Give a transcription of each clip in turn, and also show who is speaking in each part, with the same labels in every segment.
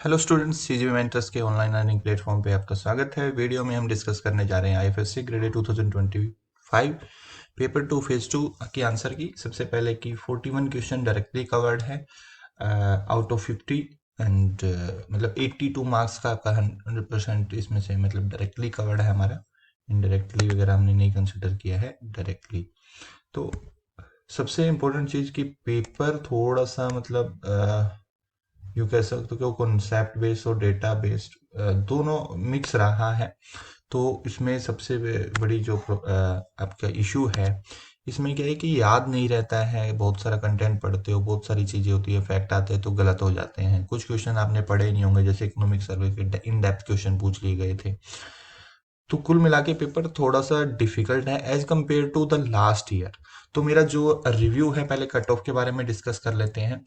Speaker 1: Hello students, सीजीबी mentors के online learning platform पे आपका स्वागत है। वीडियो में हम डिस्कस करने जा रहे हैं आईएफएससी ग्रेड 2025 पेपर 2 फेज 2 की आंसर की। सबसे पहले की 41 क्वेश्चन डायरेक्टली कवर्ड है आउट ऑफ 50 एंड मतलब 82 मार्क्स का आपका 100% इसमें से मतलब डायरेक्टली कवर्ड है हमारा। इनडायरेक्टली वगैरह हमने नहीं कंसिडर किया है, डायरेक्टली। तो सबसे इम्पोर्टेंट चीज़ कि पेपर थोड़ा सा मतलब यूँ कह सकते हो कि वो कॉन्सेप्ट बेस्ड और डेटा बेस्ड दोनों मिक्स रहा है। तो इसमें सबसे बड़ी जो आपका इशू है, इसमें क्या है कि याद नहीं रहता है। बहुत सारा कंटेंट पढ़ते हो, बहुत सारी चीज़ें होती है, फैक्ट आते हैं तो गलत हो जाते हैं। कुछ क्वेश्चन आपने पढ़े नहीं होंगे, जैसे इकोनॉमिक सर्वे के इन डेप्थ क्वेश्चन पूछ लिए गए थे। तो कुल मिला के पेपर थोड़ा सा डिफिकल्ट है as compare to the last year. तो मेरा जो रिव्यू है, पहले कट ऑफ के बारे में डिस्कस कर लेते हैं।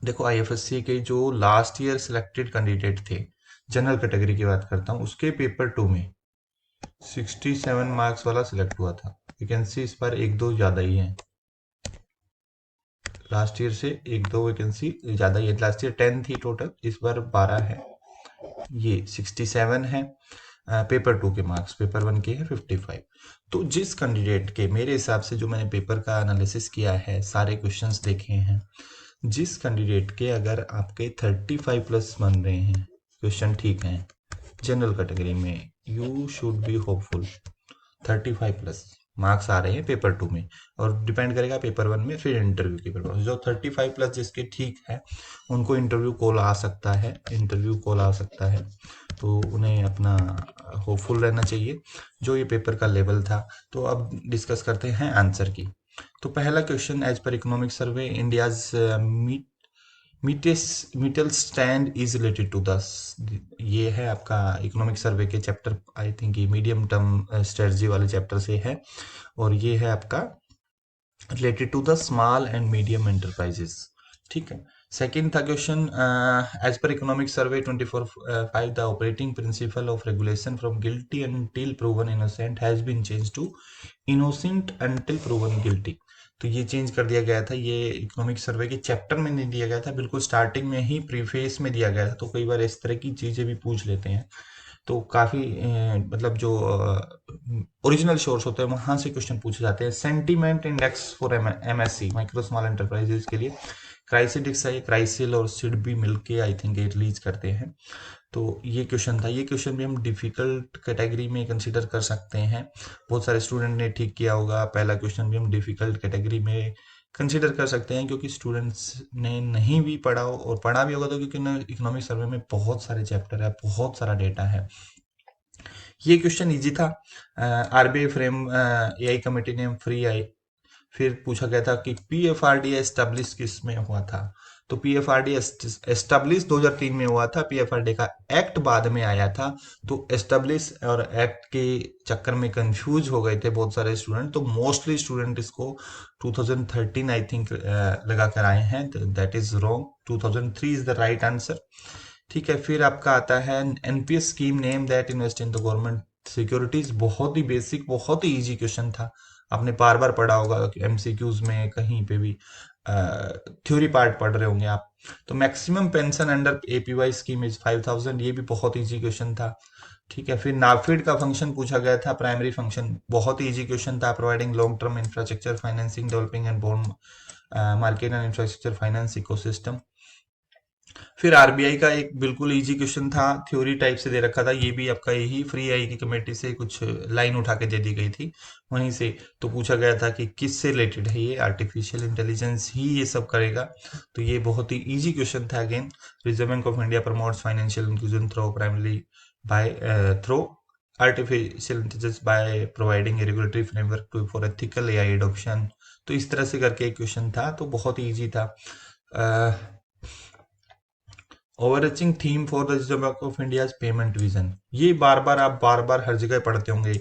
Speaker 1: देखो, आईएफएससी के जो लास्ट ईयर सिलेक्टेड कैंडिडेट थे, जनरल कैटेगरी की बात करता हूँ, उसके पेपर 2 में 67 मार्क्स वाला सिलेक्ट हुआ था। वैकेंसी इस बार एक दो ज़्यादा ही है, लास्ट ईयर से एक दो वैकेंसी ज़्यादा ही है। लास्ट ईयर 10 थी टोटल, इस बार 12 है। ये 67 है पेपर 2 के मार्क्स, पेपर 1 के है 55। तो जिस कैंडिडेट के, मेरे हिसाब से जो मैंने पेपर का एनालिसिस किया है, सारे क्वेश्चंस देखे हैं, जिस कैंडिडेट के अगर आपके 35 प्लस बन रहे हैं, क्वेश्चन ठीक हैं जनरल कैटेगरी में, you should be hopeful. 35 plus marks आ रहे हैं पेपर 2 में, और डिपेंड करेगा पेपर 1 में, फिर इंटरव्यू के पेपर 1। जो 35 प्लस जिसके ठीक है, उनको इंटरव्यू कॉल आ सकता है, इंटरव्यू कॉल आ सकता है। तो उन्हें अपना होपफुल रहना चाहिए जो ये पेपर का लेवल था। तो अब डिस्कस करते हैं आंसर की। तो पहला question, as per economic survey India's middle stand is related to दस। ये है आपका इकोनॉमिक सर्वे के चैप्टर, आई थिंक ये मीडियम टर्म स्ट्रेटजी वाले चैप्टर से है, और ये है आपका related to the small and medium enterprises. ठीक है। सेकेंड था question, as per economic survey 24/5 the operating principle of regulation from guilty until proven innocent has been change to innocent until proven guilty. तो ये change कर दिया गया था। ये इकोनॉमिक सर्वे के चैप्टर में नहीं दिया गया था, बिल्कुल स्टार्टिंग में ही प्रीफेस में दिया गया था। तो कई बार इस तरह की चीज़ें भी पूछ लेते हैं। तो काफ़ी मतलब जो ओरिजिनल सोर्स होते हैं वहाँ से क्वेश्चन पूछे जाते हैं। Sentiment index for MSc, micro small enterprises के लिए क्राइसिडिक्स है, क्राइसिल और सिड भी मिलके आई थिंक ये रिलीज करते हैं। तो ये क्वेश्चन था। ये क्वेश्चन भी हम डिफिकल्ट कैटेगरी में कंसीडर कर सकते हैं। बहुत सारे स्टूडेंट ने ठीक किया होगा। पहला क्वेश्चन भी हम डिफिकल्ट कैटेगरी में कंसीडर कर सकते हैं, क्योंकि स्टूडेंट्स ने नहीं भी पढ़ा हो, और पढ़ा भी होगा तो, क्योंकि इकोनॉमिक सर्वे में बहुत सारे चैप्टर है, बहुत सारा डेटा है। ये क्वेश्चन इजी था। आरबीआई फ्रेम एआई कमेटी ने फ्री आई। फिर पूछा गया था कि पीएफआरडी एस्टेब्लिश किस में हुआ था। तो पीएफआरडी एस्टेब्लिश 2003 में हुआ था। पीएफआरडी का एक्ट बाद में आया था। तो एस्टेब्लिश और एक्ट के चक्कर में कंफ्यूज हो गए थे बहुत सारे स्टूडेंट। तो मोस्टली स्टूडेंट इसको 2013 आई थिंक लगा कर आए हैं। That is wrong. 2003 is the right answer. ठीक है। फिर आपका आता है NPS scheme name that invest in the government securities. बहुत ही बेसिक, बहुत ही इजी क्वेश्चन था। आपने बार बार पढ़ा होगा एमसीक्यूज में, कहीं पे भी थ्योरी पार्ट पढ़ रहे होंगे आप। तो maximum pension under APY scheme is 5000। ये भी बहुत इजी क्वेश्चन था। ठीक है। फिर नाफिड का फंक्शन पूछा गया था, प्राइमरी फंक्शन, बहुत ही इजी क्वेश्चन था। Providing long term infrastructure financing, developing and bond market and infrastructure finance ecosystem. फिर आरबीआई का एक बिल्कुल इजी क्वेश्चन था, थ्योरी टाइप से दे रखा था। ये भी आपका यही फ्री आई की कमेटी से कुछ लाइन उठा के दे दी गई थी वहीं से। तो पूछा गया था कि किससे रिलेटेड है ये, आर्टिफिशियल इंटेलिजेंस ही ये सब करेगा। तो ये बहुत ही इजी क्वेश्चन था। Again, reserve bank of India promotes financial inclusion through primary by through artificial intelligence by providing a regulatory framework for ethical AI adoption. तो इस तरह से करके एक क्वेश्चन था। तो बहुत ही ईजी था। Overarching theme for the Reserve bank of India payment vision. ये बार बार आप बार बार हर जगह पढ़ते होंगे,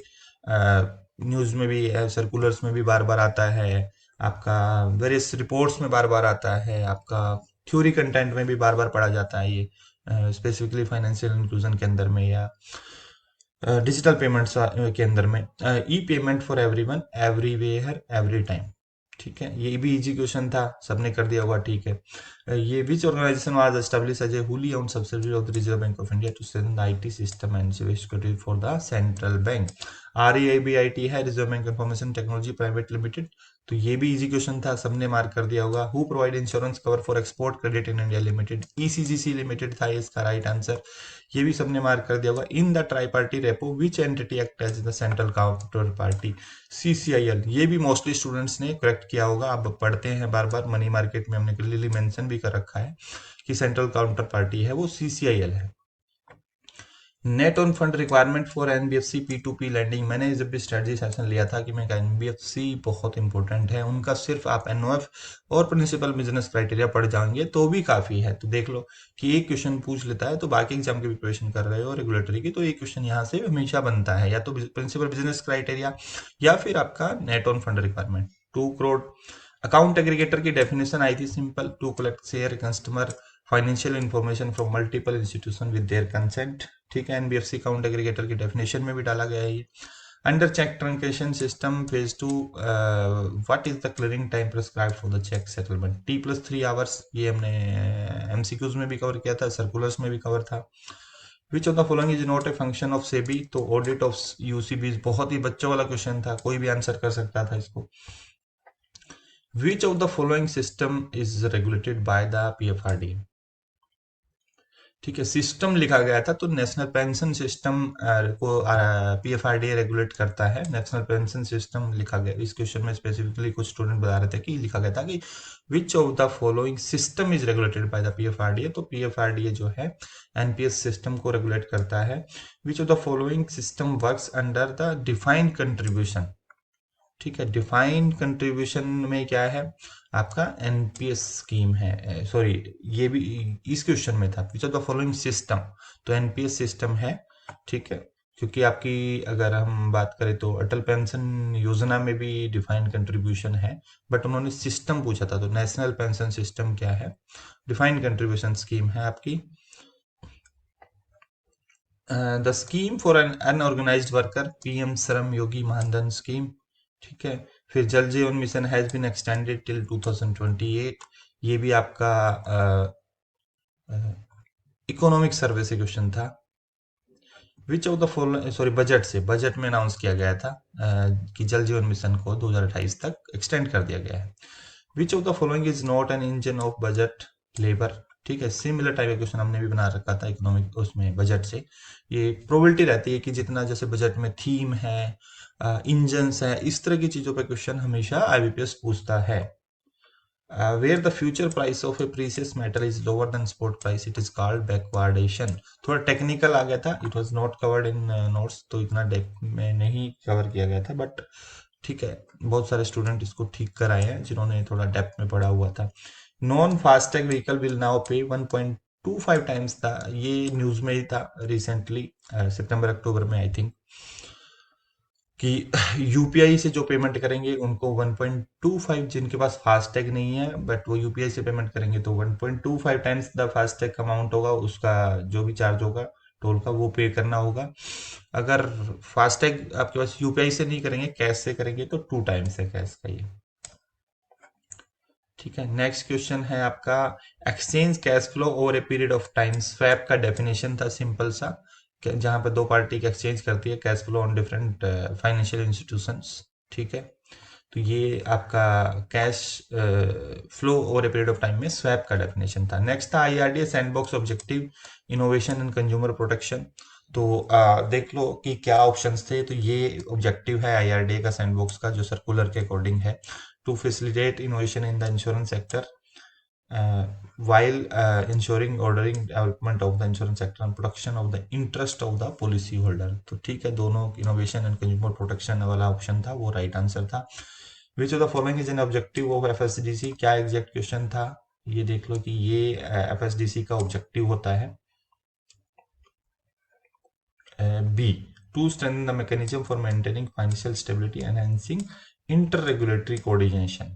Speaker 1: न्यूज में भी, सर्कुलर्स में भी बार बार आता है, आपका वेरियस रिपोर्ट्स में बार बार आता है, आपका थ्योरी कंटेंट में भी बार बार पढ़ा जाता है ये, स्पेसिफिकली फाइनेंशियल इंक्लूजन के अंदर में, या डिजिटल पेमेंट्स के अंदर में। E payment for everyone everywhere every time. ठीक है, ये भी इजी क्वेश्चन था, सबने कर दिया होगा। ठीक है, ये which organisation was establish as a wholly owned subsidiary of the Reserve bank of India to strengthen the IT system and security for the central bank. REIBIT है, Reserve Bank information technology private limited. तो ये भी easy question था, सबने mark कर दिया होगा। Who provide insurance cover for export credit in India limited? ECGC limited था इसका राइट आंसर। ये भी सबने मार्क कर दिया होगा। In the tri party repo which entity act as the central counter party? CCIL। ये भी मोस्टली स्टूडेंट्स ने करेक्ट किया होगा, आप पढ़ते हैं बार बार, मनी मार्केट में हमने क्लियरली मेंशन भी कर रखा है कि सेंट्रल काउंटर पार्टी है वो CCIL है। Net owned fund requirement for NBFC P2P lending. मैंने जब भी स्ट्रेटजी सेशन लिया था कि मैं NBFC बहुत इंपॉर्टेंट है, उनका सिर्फ आप NOF और प्रिंसिपल बिजनेस क्राइटेरिया पढ़ जाएंगे तो भी काफी है। तो देख लो कि एक क्वेश्चन पूछ लेता है, तो बाकी एग्जाम की प्रिपरेशन कर रहे हो रेगुलेटरी की, तो एक क्वेश्चन यहाँ से हमेशा बनता है, या तो प्रिंसिपल बिजनेस क्राइटेरिया या फिर आपका net owned fund requirement. 2 crore. Account aggregator की डेफिनेशन आई थी simple, to collect share customer financial information from multiple institution with their consent. ठीक है, NBFC अकाउंट एग्रीगेटर की डेफिनेशन में भी डाला गया है ये। Under cheque truncation system phase 2, what is the clearing time prescribe for the cheque settlement? T+3 hours. ये हमने MCQs में भी कवर किया था, सर्कुलर्स में भी कवर था। Which of the following is not a function of SEBI? तो ऑडिट ऑफ UCBs, बहुत ही बच्चों वाला क्वेश्चन था, कोई भी आंसर कर सकता था इसको। विच of the following system is regulated by the PFRD? ठीक है, सिस्टम लिखा गया था, तो नेशनल पेंशन सिस्टम को PFRDA रेगुलेट करता है। नेशनल पेंशन सिस्टम लिखा गया, इस क्वेश्चन में स्पेसिफिकली कुछ स्टूडेंट बता रहे थे कि लिखा गया था कि विच of the following system is regulated by the PFRDA? तो PFRDA जो है NPS सिस्टम को रेगुलेट करता है। विच of the following system works under the defined contribution? ठीक है, डिफाइंड कंट्रीब्यूशन में क्या है आपका? NPS स्कीम है, सॉरी ये भी इस क्वेश्चन में था, which of the following system, तो NPS सिस्टम है। ठीक है, क्योंकि आपकी अगर हम बात करें तो अटल पेंशन योजना में भी डिफाइंड कंट्रीब्यूशन है, बट उन्होंने सिस्टम पूछा था, तो नेशनल पेंशन सिस्टम क्या है? डिफाइंड कंट्रीब्यूशन स्कीम है आपकी। The scheme for an unorganised worker, PM Shram Yogi Maandhan scheme. ठीक है, फिर Jal Jeevan mission has been extended till 2028। ये भी आपका इकोनॉमिक सर्वे से क्वेश्चन था। Which of the following, sorry budget में अनाउंस किया गया था कि जल जीवन मिशन को 2028 तक एक्सटेंड कर दिया गया है। विच of the following is not an engine of budget? Labour. ठीक है, सिमिलर टाइप का क्वेश्चन हमने भी बना रखा था इकोनॉमिक उसमें बजट से। ये प्रोबेबिलिटी रहती है कि जितना जैसे बजट में थीम है, इंजन्स है, इस तरह की चीजों पे क्वेश्चन हमेशा IBPS पूछता है। Where the future price of a precious metal is lower than spot price, it is called backwardation। थोड़ा टेक्निकल आ गया था, it was not covered in notes, तो इतना डेप्थ में नहीं कवर किया गया था, बट ठीक है, बहुत सारे स्टूडेंट इसको ठीक कराए हैं जिन्होंने थोड़ा डेप्थ में पढ़ा हुआ था। Non FASTag vehicle will now पे 1.25 टाइम्स था, ये न्यूज में ही था रिसेंटली, सितंबर अक्टूबर में आई थिंक, कि UPI से जो पेमेंट करेंगे उनको 1.25, जिनके पास फास्टैग नहीं है बट वो UPI से पेमेंट करेंगे तो 1.25 टाइम्स द फास्टैग अमाउंट होगा, उसका जो भी चार्ज होगा टोल का वो पे करना होगा। अगर फास्टैग आपके पास UPI से नहीं करेंगे, कैश से करेंगे, तो 2 टाइम्स है कैश का ये। ठीक है, नेक्स्ट क्वेश्चन है आपका exchange cash flow over a period of time. Swap का डेफिनेशन था सिंपल सा, जहां पर दो पार्टी की एक्सचेंज करती है cash flow on different financial institutions. ठीक है, तो ये आपका cash flow over a period of time में स्वैप का डेफिनेशन था। नेक्स्ट था IRDA sandbox objective innovation and consumer protection. तो देख लो कि क्या ऑप्शंस थे, तो ये ऑब्जेक्टिव है IRDA का सैंडबॉक्स का, जो सर्कुलर के अकॉर्डिंग है। To facilitate innovation in the insurance sector while ensuring ordering development of the insurance sector and protection of the interest of the policy holder। तो ठीक है, दोनों इनोवेशन एंड कंज्यूमर प्रोटेक्शन वाला option था वो right answer था। Which of the following is an objective of FSDC? क्या exact question था, ये देख लो कि ये FSDC का ऑब्जेक्टिव होता है B, to strengthen the mechanism for maintaining financial stability enhancing inter regulatory coordination.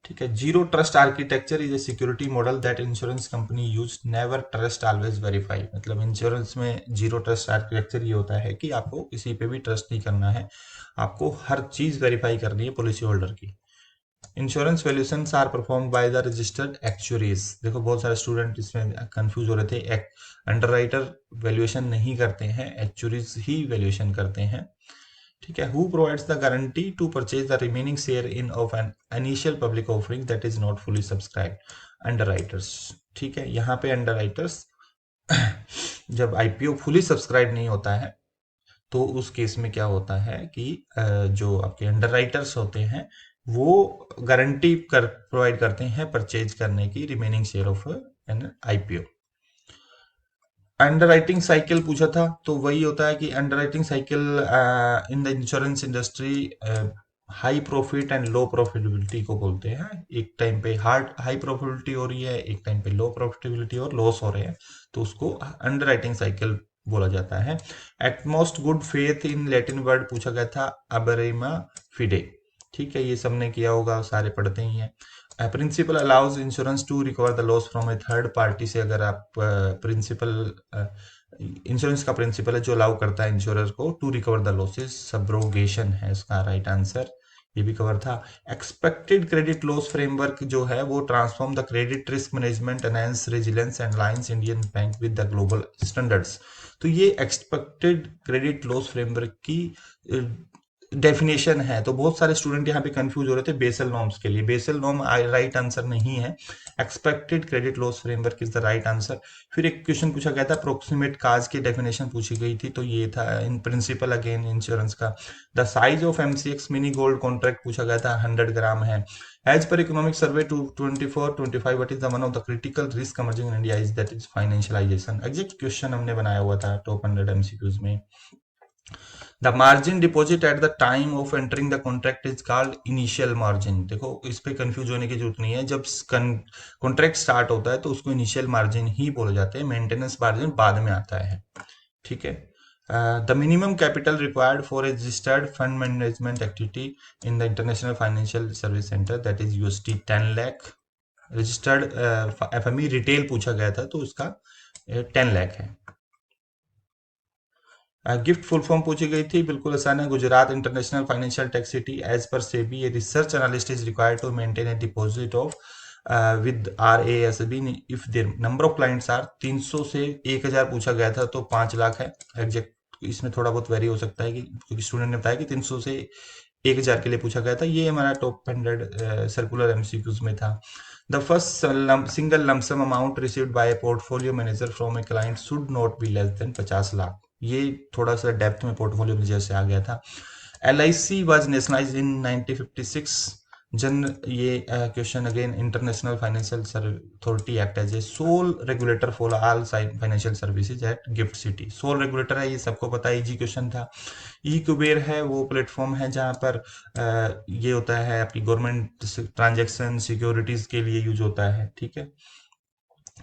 Speaker 1: ठीक है। Zero trust architecture is a security model that insurance company use, never trust always verify. मतलब इंश्योरेंस में zero trust architecture ये होता है कि आपको किसी पे भी ट्रस्ट नहीं करना है, आपको हर चीज वेरीफाई करनी है पॉलिसी होल्डर की। Insurance valuations are performed by the registered actuaries. देखो बहुत सारे स्टूडेंट इसमें कंफ्यूज हो रहे थे, अंडरराइटर वैल्यूएशन नहीं करते हैं, एक्चुअरीज ही वैल्यूएशन करते हैं। ठीक है। Who provides the guarantee to purchase the remaining share in of an initial public offering that is not fully subscribe, underwriters. ठीक है। यहाँ पे अंडरराइटर्स जब आईपीओ फुली सब्सक्राइब नहीं होता है तो उस केस में क्या होता है कि जो आपके अंडरराइटर्स होते हैं वो गारंटी प्रोवाइड करते हैं परचेज करने की remaining share of N IPO. Underwriting cycle पूछा था, तो वही होता है कि underwriting cycle in the insurance industry high profit and low profitability को बोलते हैं। एक टाइम पे हाई प्रॉफिटेबिलिटी हो रही है, एक टाइम पे लो प्रॉफिटेबिलिटी और लॉस हो रहे हैं, तो उसको अंडरराइटिंग साइकिल बोला जाता है। Utmost good faith in Latin word पूछा गया था, अबरेमा फिडे। ठीक है, ये सबने किया होगा, सारे पढ़ते ही हैं। Principle allows insurance to recover the loss from a third party से, अगर आप प्रिंसिपल इंश्योरेंस का प्रिंसिपल है जो अलाउ करता है इंश्योरर को to recover the losses, subrogation है इसका राइट आंसर, ये भी कवर था। एक्सपेक्टेड क्रेडिट लॉस फ्रेमवर्क जो है वो transform the credit risk management, enhance resilience and lines Indian bank with the global standards. तो ये एक्सपेक्टेड क्रेडिट लॉस फ्रेमवर्क की डेफिनेशन है। तो बहुत सारे स्टूडेंट यहाँ पे कंफ्यूज हो रहे थे बेसल नॉर्म्स के लिए। बेसल नॉर्म राइट आंसर नहीं है, expected credit loss framework is the right answer. फिर एक क्वेश्चन पूछा गया था प्रोक्सीमेट काज की डेफिनेशन पूछी गई थी, तो ये था इन प्रिंसिपल अगेन इंश्योरेंस का। The size of MCX mini gold contract पूछा गया था, 100 ग्राम है। As per economic survey 24-25 what is the one of the critical risk emerging in India is, that is financialisation. Exact question हमने बनाया हुआ था top 100 MCQs में। The margin deposit at the time of entering the contract is called initial margin. देखो इस पे confuse होने की जरूरत नहीं है, जब कॉन्ट्रैक्ट स्टार्ट होता है तो उसको इनिशियल मार्जिन ही बोले जाते हैं, मेंटेनेंस मार्जिन बाद में आता है। ठीक है। The minimum capital required for a registered fund management activity in the international financial service centre that is USD 10 lakh. Registered FME retail पूछा गया था तो उसका 10 लाख है। गिफ्ट फुल फॉर्म पूछी गई थी, बिल्कुल आसान है, Gujarat international financial tax city. As per SEBI a research analyst is required to maintain a deposit of with RASB if their number of clients are 300 से 1000 पूछा गया था तो 5 लाख है। एग्जैक्ट इसमें थोड़ा बहुत वेरी हो सकता है कि क्योंकि स्टूडेंट ने बताया कि 300 से 1000 के लिए पूछा गया था। ये हमारा टॉप 100 सर्कुलर एमसीक्यूज में था। The first single lump sum amount received by A portfolio manager from a client should not be less than 50 lakh. ये थोड़ा सा डेप्थ में पोर्टफोलियो मैनेजर से आ गया था। LIC was nationalised in 1956। जन ये question again international financial authority act as a sole regulator for all financial services at GIFT city. Sole regulator है, ये सबको पता है, इजी क्वेश्चन था। ई कुबेर है वो प्लेटफॉर्म है जहां पर ये होता है आपकी गवर्नमेंट ट्रांजेक्शन सिक्योरिटीज के लिए यूज होता है। ठीक है,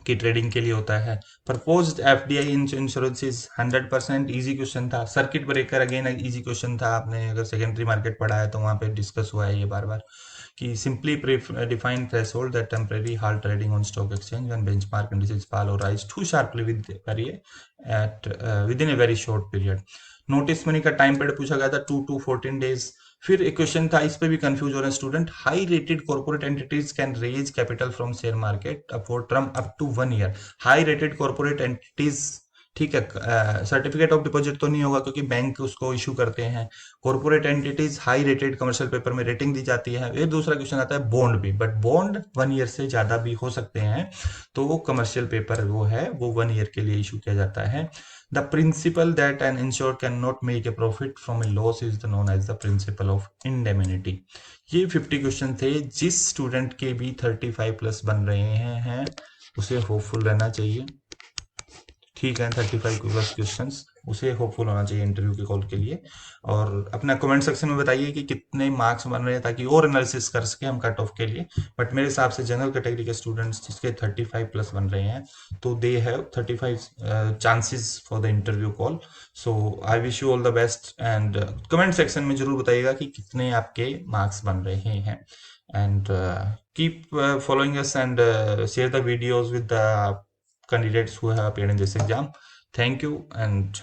Speaker 1: की ट्रेडिंग के लिए होता है। Proposed FDI insurance is 100%, easy question था। Circuit breaker again easy question था, आपने अगर सेकेंडरी मार्केट पढ़ा है तो वहां पे डिस्कस हुआ है ये बार बार कि simply define threshold that temporary halt trading on stock exchange when benchmark indices fall or rise too sharply within a very short period। Notice money का टाइम पीरियड पूछा गया था 2 to 14 डेज। फिर एक क्वेश्चन था, इस पे भी कंफ्यूज हो रहे हैं student, high rated corporate entities can raise capital from share market for term up to 1 year. High rated corporate entities, ठीक है, सर्टिफिकेट ऑफ डिपॉजिट तो नहीं होगा क्योंकि बैंक उसको इशू करते हैं। Corporate entities high rated commercial paper में रेटिंग दी जाती है। फिर दूसरा क्वेश्चन आता है बॉन्ड भी, बट बॉन्ड 1 ईयर से ज्यादा भी हो सकते हैं, तो वो कमर्शियल पेपर वो है वो 1 ईयर के लिए इशू किया जाता है। The principle that an insured cannot make a profit from a loss is known as the principle of indemnity। ये 50 क्वेश्चन थे। जिस स्टूडेंट के भी 35 प्लस बन रहे हैं उसे होपफुल रहना चाहिए। ठीक है, 35 प्लस क्वेश्चंस उसे होपफुल होना चाहिए इंटरव्यू के कॉल के लिए। और अपना कमेंट सेक्शन में बताइए कि कितने मार्क्स बन रहे हैं, ताकि और एनालिसिस कर सके हम कट ऑफ के लिए। बट मेरे हिसाब से जनरल कैटेगरी के स्टूडेंट्स जिसके 35 प्लस बन रहे हैं, तो they have 35 chances for the interview call. So I wish you all the best, and comment section में जरूर बताइएगा कि कितने आपके मार्क्स बन रहे हैं। And keep following us, and share the videos with the candidates who have appeared in this exam. Thank you, and